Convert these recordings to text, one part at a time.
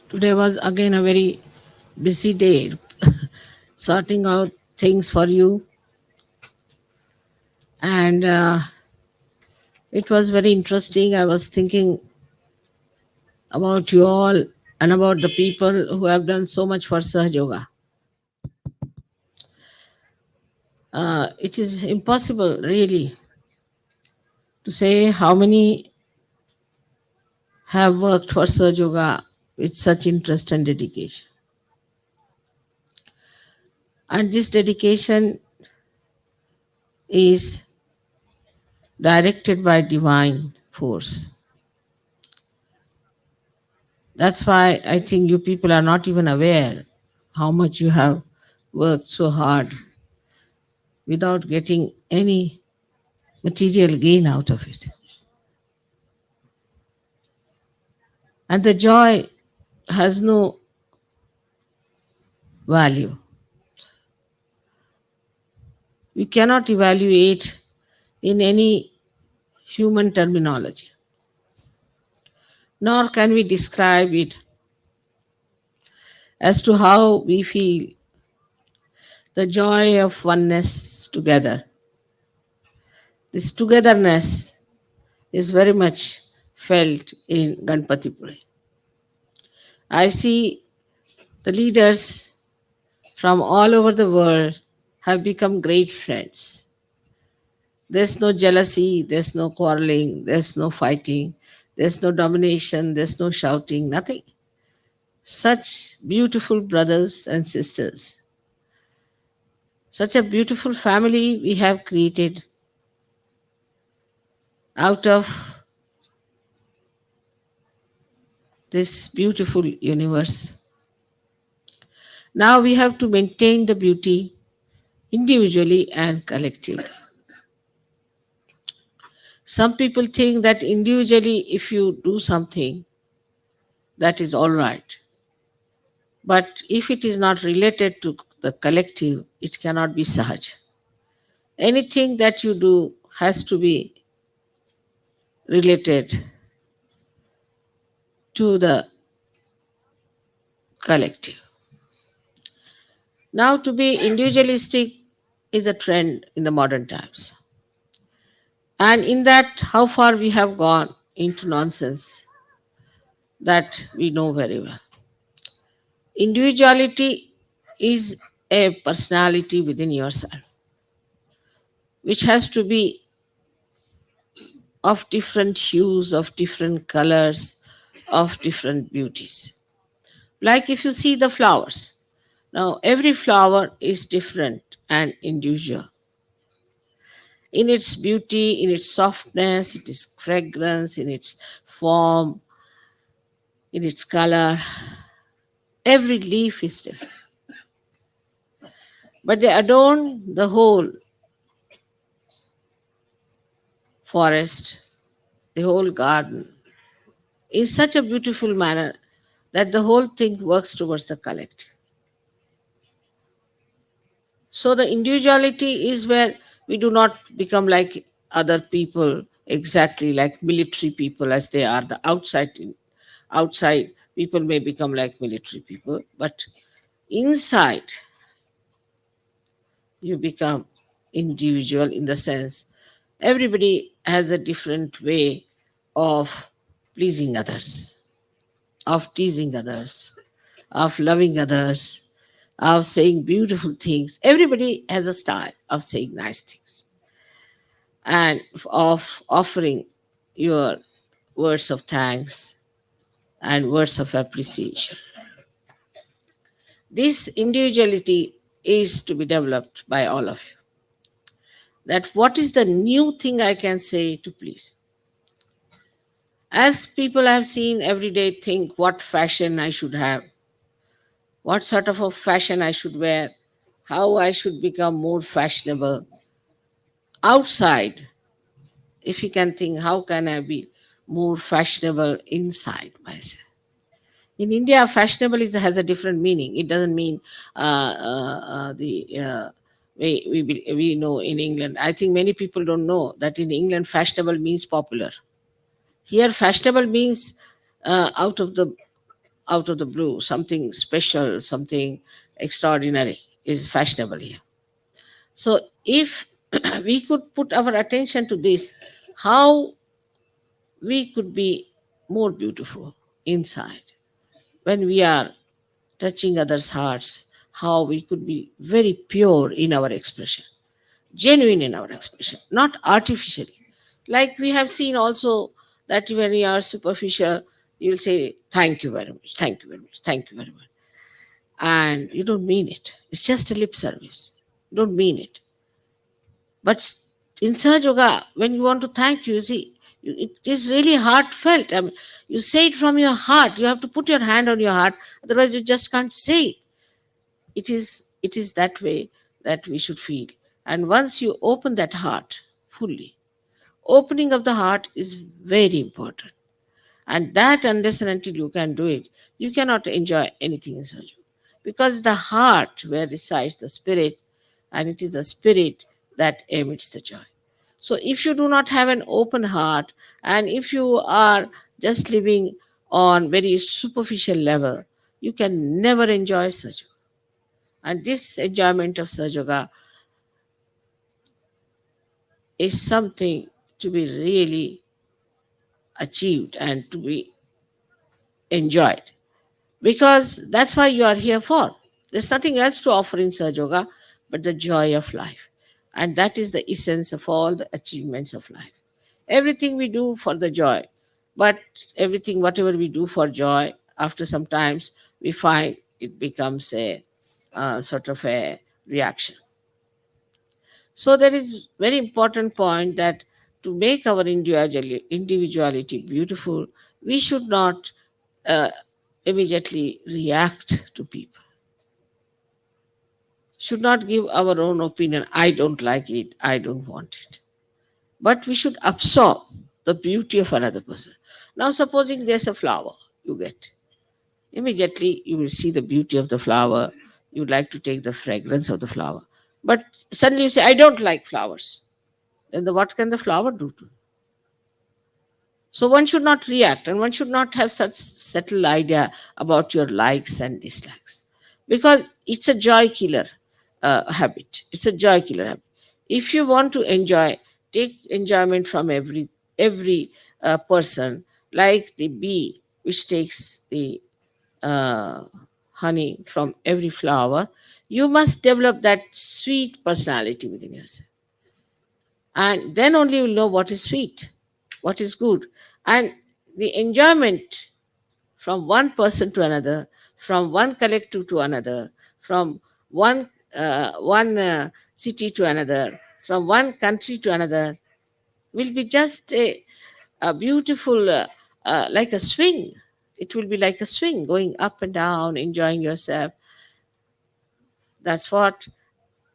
Today was again a very busy day, sorting out things for you, and it was very interesting. I was thinking about you all and about the people who have done so much for Sahaj Yoga. It is impossible, really, to say how many have worked for Sahaj Yoga with such interest and dedication. And this dedication is directed by divine force. That's why I think you people are not even aware how much you have worked so hard without getting any material gain out of it. And the joy has no value. We cannot evaluate in any human terminology, nor can we describe it as to how we feel the joy of oneness together. This togetherness is very much felt in Ganpatipuri. I see the leaders from all over the world have become great friends. There's no jealousy, there's no quarreling, there's no fighting, there's no domination, there's no shouting, nothing. Such beautiful brothers and sisters. Such a beautiful family we have created out of this beautiful universe. Now we have to maintain the beauty individually and collectively. Some people think that individually, if you do something, that is all right. But if it is not related to the collective, it cannot be Sahaj. Anything that you do has to be related to the collective. Now, to be individualistic is a trend in the modern times. And in that, how far we have gone into nonsense, that we know very well. Individuality is a personality within yourself, which has to be of different hues, of different colors, of different beauties. Like if you see the flowers, now every flower is different and individual. In its beauty, in its softness, in its fragrance, in its form, in its color, every leaf is different. But they adorn the whole forest, the whole garden, in such a beautiful manner that the whole thing works towards the collective. So the individuality is where we do not become like other people, exactly like military people as they are. The outside people may become like military people, but inside you become individual in the sense everybody has a different way of pleasing others, of teasing others, of loving others, of saying beautiful things. Everybody has a style of saying nice things and of offering your words of thanks and words of appreciation. This individuality is to be developed by all of you. That what is the new thing I can say to please? As people have seen every day, think what fashion I should have, what sort of a fashion I should wear, how I should become more fashionable. Outside, if you can think, how can I be more fashionable inside myself? In India, fashionable has a different meaning. It doesn't mean the we know in England. I think many people don't know that in England, fashionable means popular. Here, fashionable means out of the out of the blue, something special, something extraordinary is fashionable here. So if we could put our attention to this, how we could be more beautiful inside when we are touching others' hearts, how we could be very pure in our expression, genuine in our expression, not artificially. Like we have seen also that when you are superficial, you'll say, "Thank you very much, thank you very much, thank you very much." And you don't mean it. It's just a lip service. You don't mean it. But in Sahaja Yoga, when you want to thank you, see, it is really heartfelt. I mean, you say it from your heart. You have to put your hand on your heart, otherwise you just can't say it. It is that way that we should feel. And once you open that heart fully, opening of the heart is very important. And that, unless and until you can do it, you cannot enjoy anything in Sahaja. Because the heart where resides the spirit, and it is the spirit that emits the joy. So if you do not have an open heart, and if you are just living on very superficial level, you can never enjoy Sahaja. And this enjoyment of Sahaja Yoga is something to be really achieved and to be enjoyed, because that's why you are here for. There's nothing else to offer in Sahaja Yoga but the joy of life. And that is the essence of all the achievements of life. Everything we do for the joy, but everything, whatever we do for joy, after some times we find it becomes a sort of a reaction. So there is very important point that to make our individuality beautiful, we should not uh, immediately react to people. Should not give our own opinion. I don't like it. I don't want it. But we should absorb the beauty of another person. Now, supposing there's a flower you get, immediately you will see the beauty of the flower. You would like to take the fragrance of the flower. But suddenly you say, I don't like flowers. Then what can the flower do to you? So one should not react, and one should not have such settled idea about your likes and dislikes, because it's a joy killer habit. It's a joy killer habit. If you want to enjoy, take enjoyment from every person, like the bee which takes the uh, honey from every flower. You must develop that sweet personality within yourself, and then only you'll know what is sweet, what is good. And the enjoyment from one person to another, from one collective to another, from one city to another, from one country to another, will be just a beautiful, like a swing. It will be like a swing, going up and down, enjoying yourself. That's what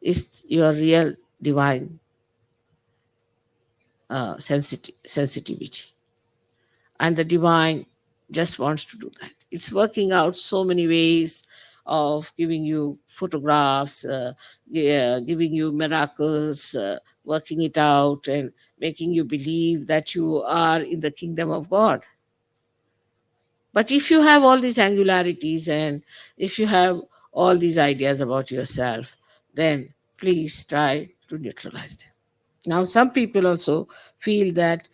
is your real divine sensitivity. And the divine just wants to do that. It's working out so many ways of giving you photographs, giving you miracles, working it out and making you believe that you are in the kingdom of God. But if you have all these angularities, and if you have all these ideas about yourself, then please try to neutralize them. Now, some people also feel that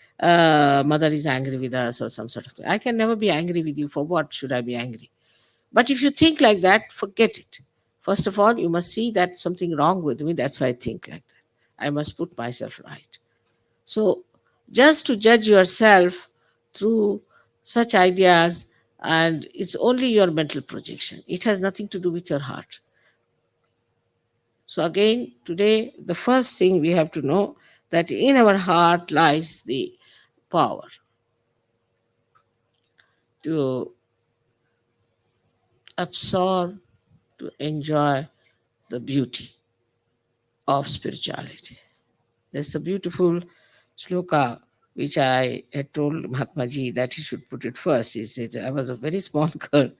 mother is angry with us or some sort of thing. I can never be angry with you. For what should I be angry? But if you think like that, forget it. First of all, you must see that something wrong with me. That's why I think like that. I must put myself right. So, just to judge yourself through such ideas, and it's only your mental projection. It has nothing to do with your heart. So again, today, the first thing we have to know that in our heart lies the power to absorb, to enjoy the beauty of spirituality. There's a beautiful sloka which I had told Mahatma Ji that he should put it first. He said, I was a very small girl,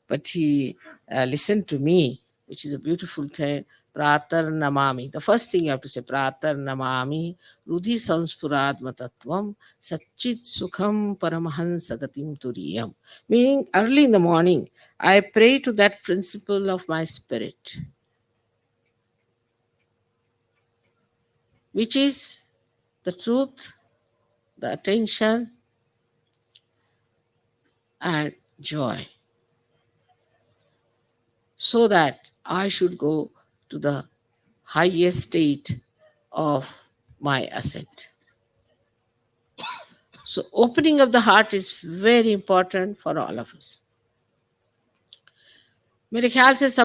but he listened to me, which is a beautiful thing. Pratar namami. The first thing you have to say, Pratar namami, Rudhi sanspuradma tattvam, Satchit sukham paramahansa gatim turiyam. Meaning, early in the morning, I pray to that principle of my spirit, which is the truth, the attention, and joy, so that I should go to the highest state of my ascent. So, opening of the heart is very important for all of us. मेरे ख्याल से